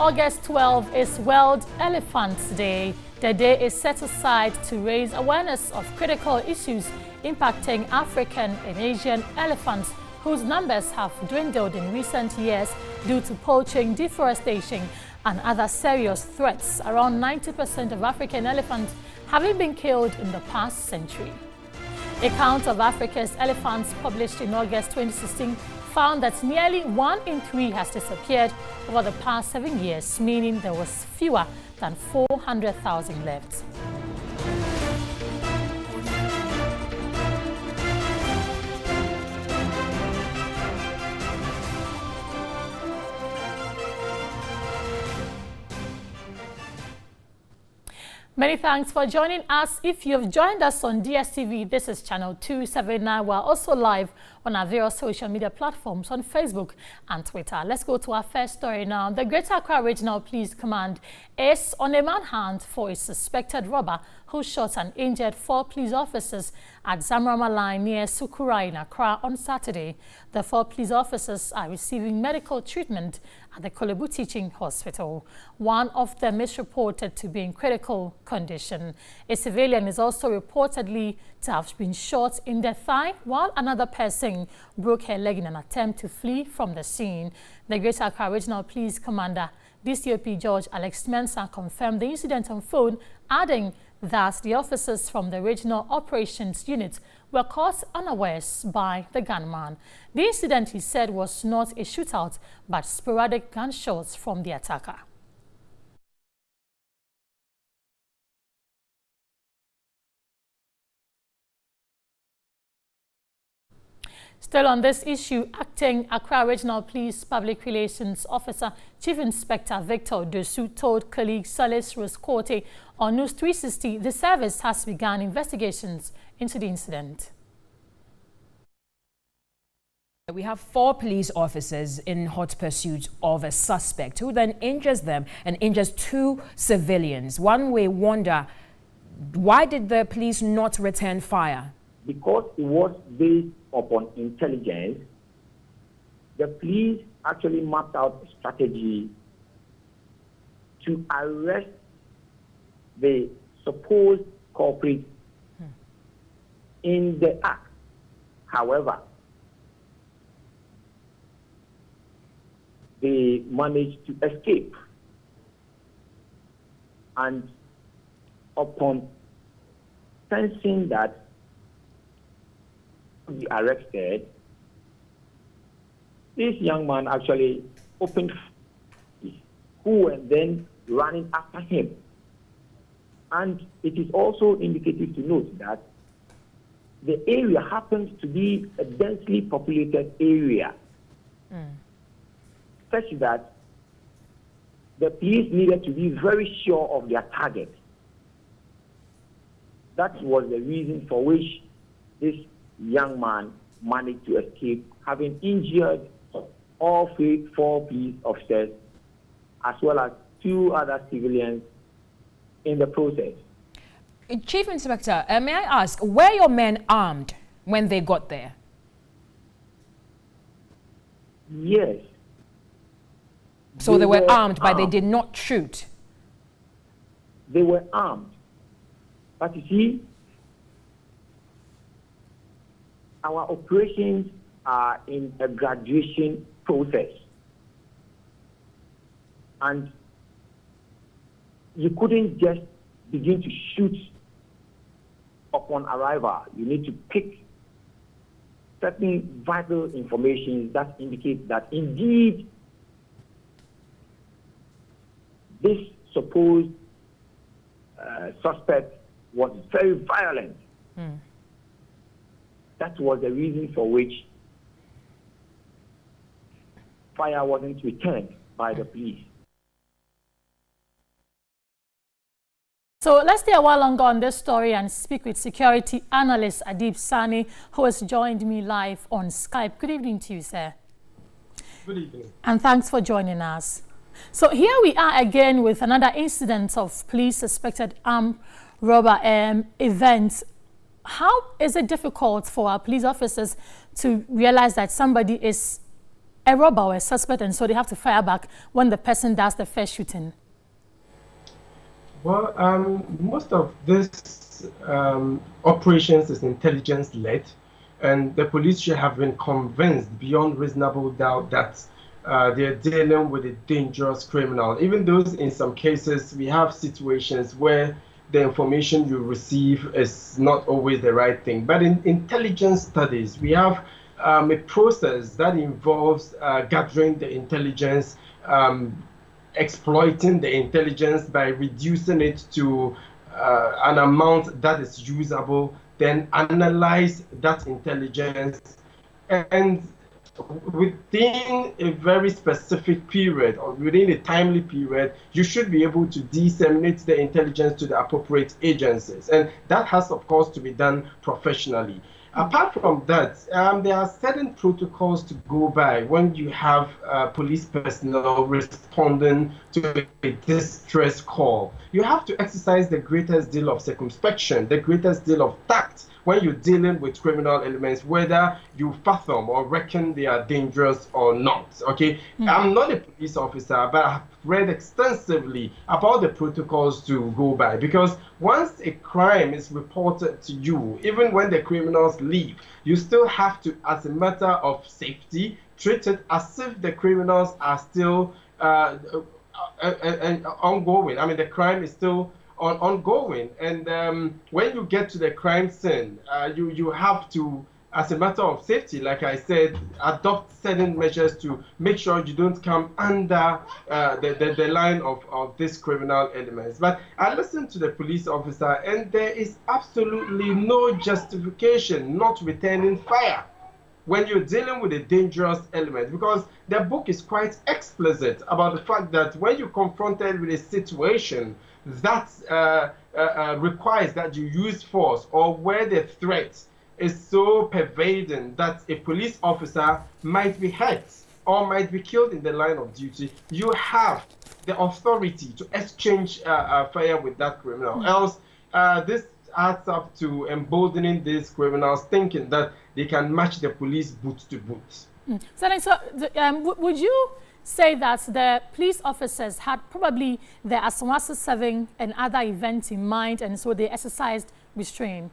August 12 is World Elephants Day. The day is set aside to raise awareness of critical issues impacting African and Asian elephants, whose numbers have dwindled in recent years due to poaching, deforestation, and other serious threats. Around 90% of African elephants having been killed in the past century. A count of Africa's elephants published in August 2016 found that nearly 1 in 3 has disappeared over the past 7 years, meaning there was fewer than 400,000 left. Many thanks for joining us. If you've joined us on DSTV, this is channel 279. We're also live on our various social media platforms on Facebook and Twitter. Let's go to our first story now. The Greater Accra Regional Police Command is on a manhunt for a suspected robber who shot and injured 4 police officers at Zamrama Line near Sukura in Accra on Saturday. The 4 police officers are receiving medical treatment at the Kolebu Teaching Hospital. One of them is reported to be in critical condition. A civilian is also reportedly to have been shot in the thigh, while another person broke her leg in an attempt to flee from the scene. The Greater Accra Regional Police Commander, DCOP George Alex Mensah, confirmed the incident on phone, adding that the officers from the Regional Operations Unit were caught unawares by the gunman. The incident, he said, was not a shootout, but sporadic gunshots from the attacker. Still on this issue, acting Accra Regional Police Public Relations Officer Chief Inspector Victor Dosu told colleague Salis Roscote on News 360 the service has begun investigations into the incident. We have 4 police officers in hot pursuit of a suspect who then injures them and injures 2 civilians. One may wonder, why did the police not return fire? Because it was based upon intelligence, the police actually mapped out a strategy to arrest the supposed culprit in the act. However, they managed to escape, and upon sensing that be arrested, this young man actually opened fire, who were then running after him. And it is also indicative to note that the area happens to be a densely populated area, such that the police needed to be very sure of their target. That was the reason for which this young man managed to escape, having injured all 4 police officers, as well as 2 other civilians in the process. Chief Inspector, may I ask, were your men armed when they got there? Yes. So they were armed, but they did not shoot? They were armed. But you see, our operations are in a graduation process. And you couldn't just begin to shoot upon arrival. You need to pick certain vital information that indicates that indeed this supposed suspect was very violent. That was the reason for which fire wasn't returned by the police. So let's stay a while longer on this story and speak with security analyst Adib Sani, who has joined me live on Skype. Good evening to you, sir. Good evening. And thanks for joining us. So here we are again with another incident of police suspected armed robber event. How is it difficult for our police officers to realize that somebody is a robber or a suspect, and so they have to fire back when the person does the first shooting? Well, most of this operations is intelligence-led, and the police should have been convinced beyond reasonable doubt that they're dealing with a dangerous criminal. Even though in some cases we have situations where the information you receive is not always the right thing. But in intelligence studies, we have a process that involves gathering the intelligence, exploiting the intelligence by reducing it to an amount that is usable, then analyze that intelligence, and within a very specific period or within a timely period, you should be able to disseminate the intelligence to the appropriate agencies. And that has, of course, to be done professionally. Apart from that, there are certain protocols to go by when you have police personnel responding to a distress call. You have to exercise the greatest deal of circumspection, the greatest deal of tact when you're dealing with criminal elements, whether you fathom or reckon they are dangerous or not. Okay, I'm not a police officer, but I've read extensively about the protocols to go by, because once a crime is reported to you, even when the criminals leave, you still have to, as a matter of safety, treat it as if the criminals are still ongoing. I mean, the crime is still ongoing, and when you get to the crime scene, you have to, as a matter of safety, like I said, adopt certain measures to make sure you don't come under the line of these criminal elements. But I listened to the police officer, and there is absolutely no justification not returning fire when you're dealing with a dangerous element, because the book is quite explicit about the fact that when you're confronted with a situation that requires that you use force, or where the threat is so pervading that a police officer might be hurt or might be killed in the line of duty, you have the authority to exchange fire with that criminal. Else, this adds up to emboldening these criminals, thinking that they can match the police boot to boot. So, would you say that the police officers had probably the NEWSAT10 and other events in mind, and so they exercised restraint?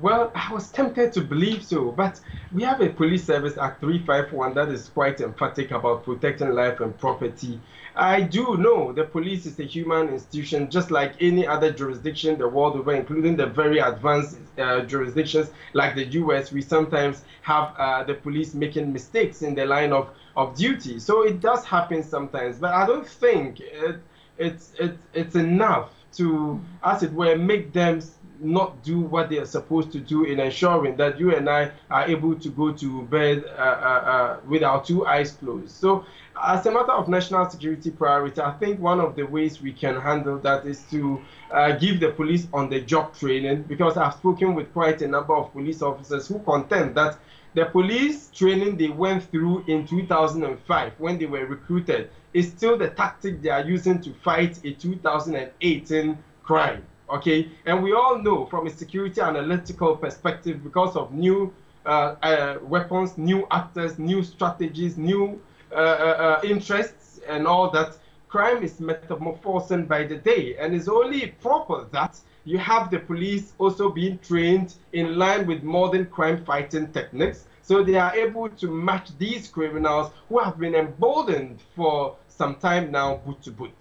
Well, I was tempted to believe so, but we have a Police Service Act 351 that is quite emphatic about protecting life and property. I do know the police is a human institution, just like any other jurisdiction the world over, including the very advanced jurisdictions like the US. We sometimes have the police making mistakes in the line of duty. So it does happen sometimes, but I don't think it's enough to, as it were, make them not do what they are supposed to do in ensuring that you and I are able to go to bed with our two eyes closed. So as a matter of national security priority, I think one of the ways we can handle that is to give the police on-the-job training, because I've spoken with quite a number of police officers who contend that the police training they went through in 2005 when they were recruited is still the tactic they are using to fight a 2018 crime. Okay, and we all know from a security analytical perspective, because of new weapons, new actors, new strategies, new interests, and all that, crime is metamorphosing by the day, and it's only proper that you have the police also being trained in line with modern crime fighting techniques, so they are able to match these criminals who have been emboldened for some time now, boot to boot.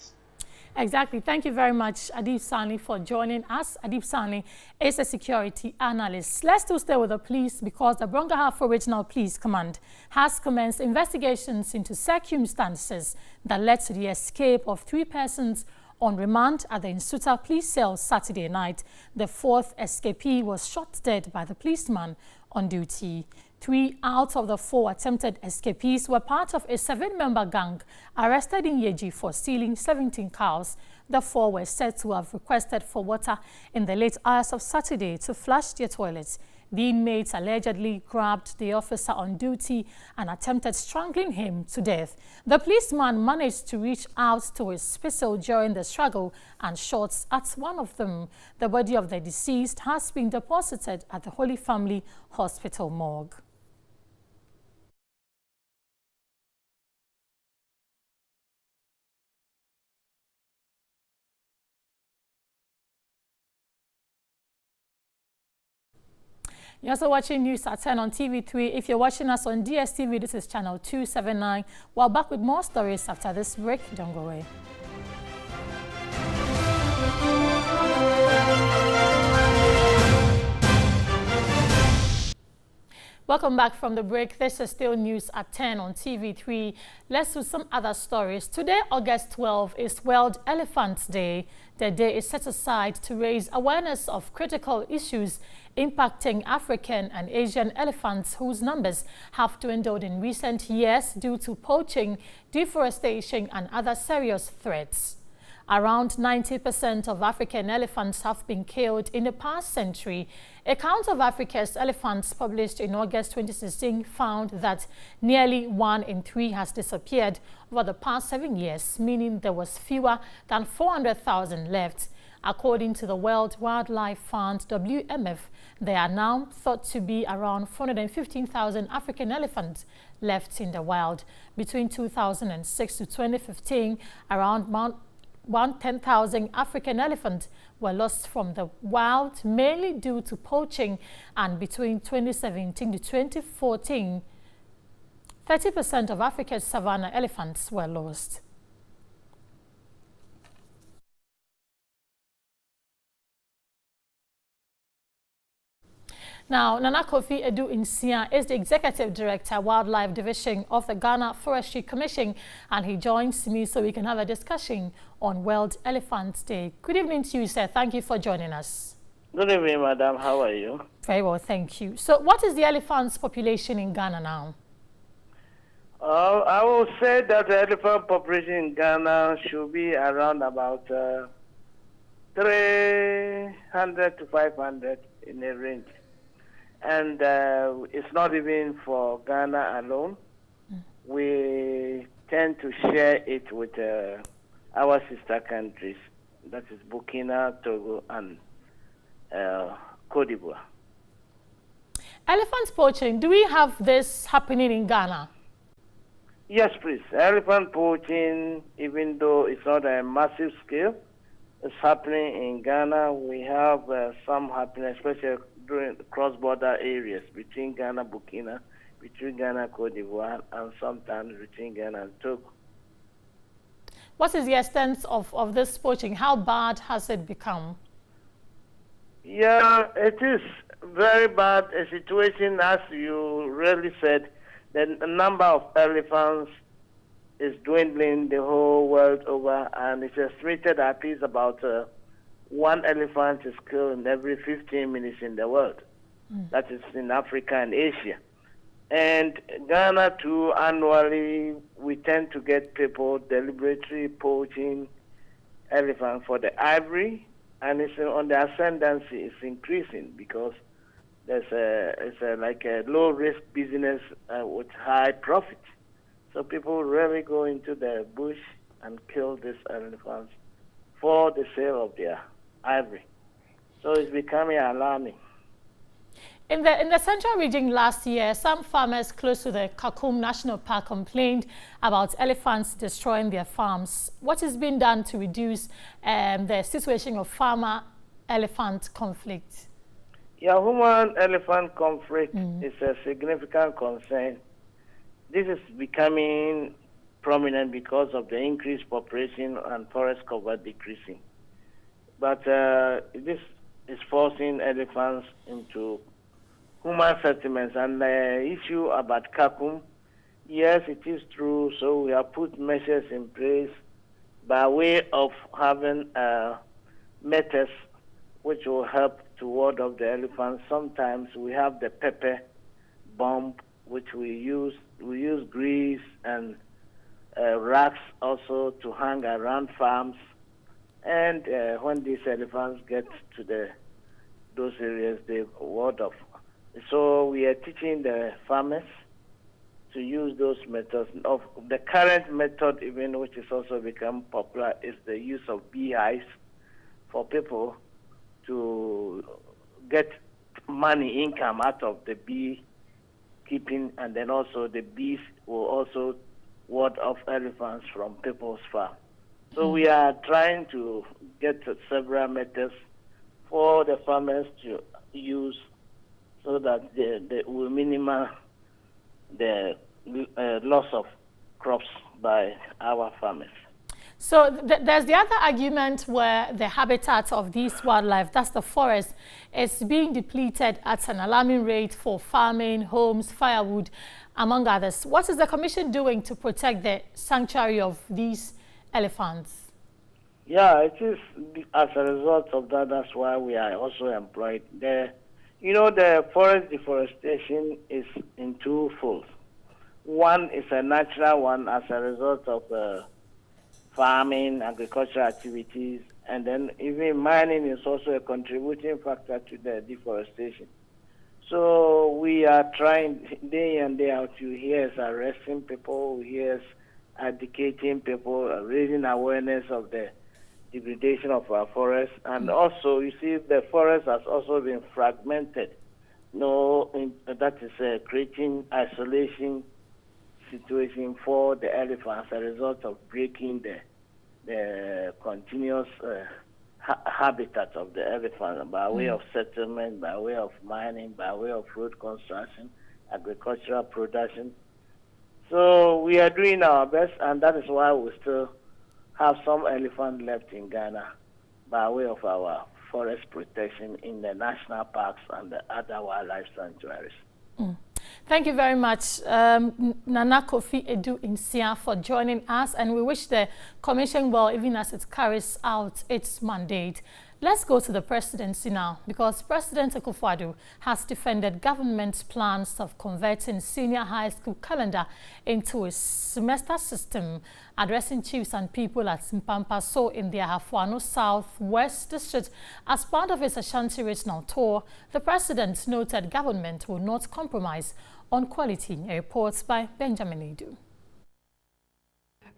Exactly. Thank you very much, Adib Sani, for joining us. Adib Sani is a security analyst. Let's still stay with the police, because the Brong-Ahafo Regional Police Command has commenced investigations into circumstances that led to the escape of 3 persons on remand at the NEWSAT police cell Saturday night. The 4th escapee was shot dead by the policeman on duty. 3 out of the 4 attempted escapees were part of a 7-member gang arrested in Yeji for stealing 17 cows. The 4 were said to have requested for water in the late hours of Saturday to flush their toilets. The inmates allegedly grabbed the officer on duty and attempted strangling him to death. The policeman managed to reach out to his pistol during the struggle and shot at one of them. The body of the deceased has been deposited at the Holy Family Hospital morgue. You're also watching NEWSAT10 on TV3. If you're watching us on DSTV, this is channel 279. We're back with more stories after this break. Don't go away. Welcome back from the break. This is still News at 10 on TV3. Let's do some other stories. Today, August 12, is World Elephant Day. The day is set aside to raise awareness of critical issues impacting African and Asian elephants whose numbers have dwindled in recent years due to poaching, deforestation, and other serious threats. Around 90% of African elephants have been killed in the past century. A count of Africa's elephants published in August 2016 found that nearly 1 in 3 has disappeared over the past 7 years, meaning there was fewer than 400,000 left. According to the World Wildlife Fund, WMF, there are now thought to be around 415,000 African elephants left in the wild. Between 2006 to 2015, around 10,000 African elephants were lost from the wild, mainly due to poaching, and between 2017 to 2014, 30% of Africa's savanna elephants were lost. Now, Nana Kofi Edu Nsia is the Executive Director, Wildlife Division of the Ghana Forestry Commission, and he joins me so we can have a discussion on World Elephant Day. Good evening to you, sir. Thank you for joining us. Good evening, madam. How are you? Very well, thank you. So what is the elephant's population in Ghana now? I will say that the elephant population in Ghana should be around about 300 to 500 in a range. And it's not even for Ghana alone. We tend to share it with our sister countries, that is Burkina, Togo, and Cote d'Ivoire. Elephant poaching, do we have this happening in Ghana? Yes, please. Elephant poaching, even though it's not a massive scale, it's happening in Ghana. We have some happening, especially during the cross-border areas between Ghana, Burkina, between Ghana, Cote d'Ivoire, and sometimes between Ghana and Togo. What is the extent of this poaching? How bad has it become? Yeah, it is very bad a situation, as you really said. The number of elephants is dwindling the whole world over, and it's estimated that at least about 1 elephant is killed in every 15 minutes in the world. That is in Africa and Asia. And Ghana too, annually, we tend to get people deliberately poaching elephants for the ivory, and it's on the ascendancy. It's increasing because it's like a low-risk business with high profit. So people really go into the bush and kill these elephants for the sale of their ivory. So it's becoming alarming. In the central region last year, some farmers close to the Kakum National Park complained about elephants destroying their farms. What is being done to reduce the situation of farmer-elephant conflict? Yeah, human-elephant conflict is a significant concern. This is becoming prominent because of the increased population and forest cover decreasing. But this is forcing elephants into human settlements. And the issue about Kakum, yes, it is true. So we have put measures in place by way of having methods which will help to ward off the elephants. Sometimes we have the pepper bomb, which we use. We use grease and racks also to hang around farms. And when these elephants get to those areas, they ward off. So we are teaching the farmers to use those methods. Of the current method, even which is also become popular, is the use of beehives for people to get money, income out of the bee keeping, and then also the bees will also ward off elephants from people's farm. So we are trying to get several methods for the farmers to use so that they will minimize the loss of crops by our farmers. So there's the other argument where the habitat of these wildlife, that's the forest, is being depleted at an alarming rate for farming, homes, firewood, among others. What is the Commission doing to protect the sanctuary of these elephants? Yeah, it is as a result of that. That's why we are also employed there. You know, the forest deforestation is in two folds. One is a natural one as a result of farming, agricultural activities, and then even mining is also a contributing factor to the deforestation. So we are trying day in, day out. You hear us arresting people, you hear us educating people, raising awareness of the degradation of our forests. And also, you see, the forest has also been fragmented. That is creating isolation situation for the elephant as a result of breaking the continuous habitat of the elephant by way of settlement, by way of mining, by way of road construction, agricultural production. So we are doing our best, and that is why we still have some elephant left in Ghana by way of our forest protection in the national parks and the other wildlife sanctuaries. Thank you very much, Nana Kofi Edu Insia, for joining us, and we wish the Commission well even as it carries out its mandate. Let's go to the presidency now, because President Akufo-Addo has defended government's plans of converting senior high school calendar into a semester system, addressing chiefs and people at Mpampaso in the Ahafo South-West District. As part of his Ashanti regional tour, the president noted government will not compromise on quality. A report by Benjamin Edu.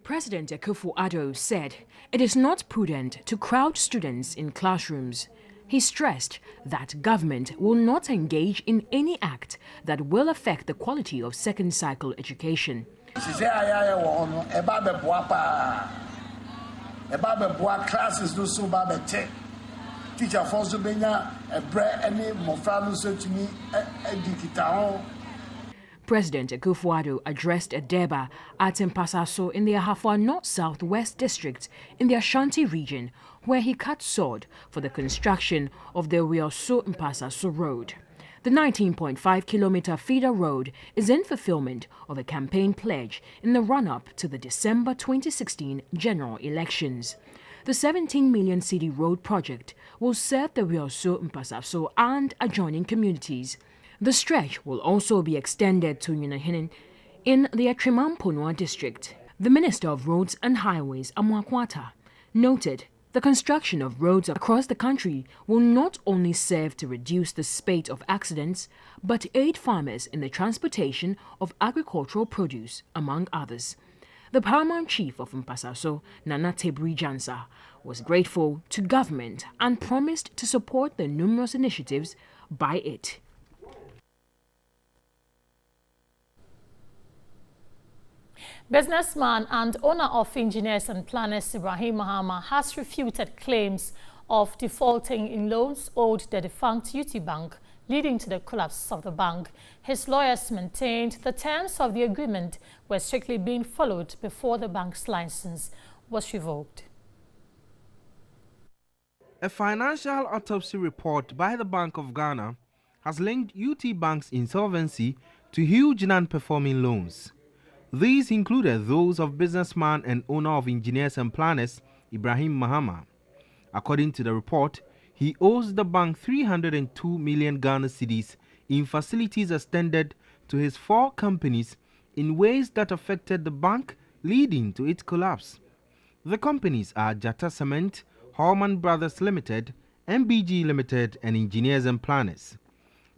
President Akufo-Addo said it is not prudent to crowd students in classrooms. He stressed that government will not engage in any act that will affect the quality of second cycle education. President Akufo-Addo addressed a deba at Mpampaso in the Ahafo North Southwest District in the Ashanti region, where he cut sod for the construction of the Wioso-Mpampaso Road. The 19.5-kilometer feeder road is in fulfillment of a campaign pledge in the run-up to the December 2016 general elections. The 17 million cedi road project will serve the Wioso-Mpampaso and adjoining communities. The stretch will also be extended to Yunahinen in the Atrimamponua district. The Minister of Roads and Highways, Amwakwata, noted the construction of roads across the country will not only serve to reduce the spate of accidents, but aid farmers in the transportation of agricultural produce, among others. The paramount chief of Mpampaso, Nana Tebri Jansa, was grateful to government and promised to support the numerous initiatives by it. Businessman and owner of Engineers and Planners Ibrahim Mahama has refuted claims of defaulting in loans owed the defunct UT Bank, leading to the collapse of the bank. His lawyers maintained the terms of the agreement were strictly being followed before the bank's license was revoked. A financial autopsy report by the Bank of Ghana has linked UT Bank's insolvency to huge non-performing loans. These included those of businessman and owner of Engineers and Planners Ibrahim Mahama. According to the report, he owes the bank 302 million Ghana cedis in facilities extended to his 4 companies in ways that affected the bank, leading to its collapse. The companies are Jata Cement, Holman Brothers Limited, MBG Limited, and Engineers and Planners.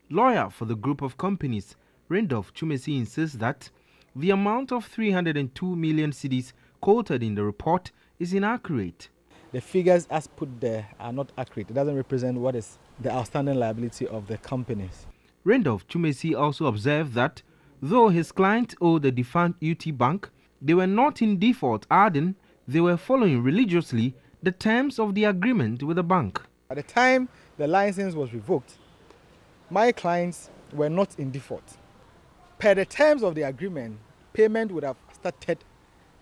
Lawyer for the group of companies, Randolph Chumesi, insists that the amount of 302 million cedis quoted in the report is inaccurate. The figures as put there are not accurate. It doesn't represent what is the outstanding liability of the companies. Randolph Chumesi also observed that though his client owed the defunct UT Bank, they were not in default, adding they were following religiously the terms of the agreement with the bank. At the time the license was revoked, my clients were not in default. Per the terms of the agreement, payment would have started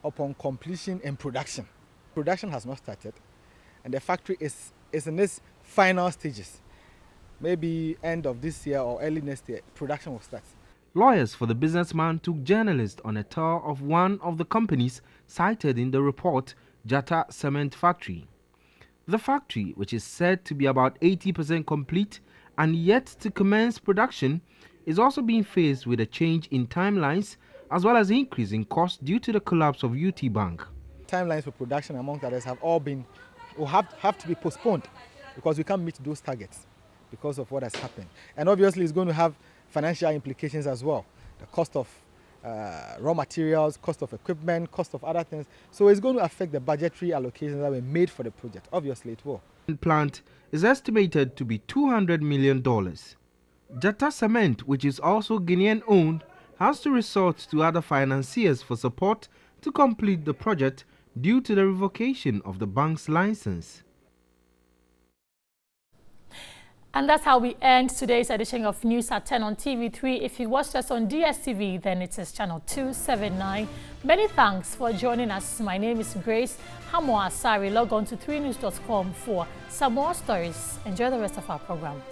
upon completion and production. Production has not started, and the factory is in its final stages. Maybe end of this year or early next year, production will start. Lawyers for the businessman took journalists on a tour of one of the companies cited in the report, Jata Cement Factory. The factory, which is said to be about 80% complete and yet to commence production, is also being faced with a change in timelines as well as increase in costs due to the collapse of UT Bank. Timelines for production, among others, have all been will have to be postponed because we can't meet those targets because of what has happened. And obviously it's going to have financial implications as well. The cost of raw materials, cost of equipment, cost of other things. So it's going to affect the budgetary allocations that were made for the project. Obviously it will. The plant is estimated to be $200 million. Jata Cement, which is also Guinean owned, has to resort to other financiers for support to complete the project due to the revocation of the bank's license. And that's how we end today's edition of NEWSAT10 on TV3. If you watched us on DSTV, then it is channel 279. Many thanks for joining us. My name is Grace Hamo Asari. Log on to 3news.com for some more stories. Enjoy the rest of our programs.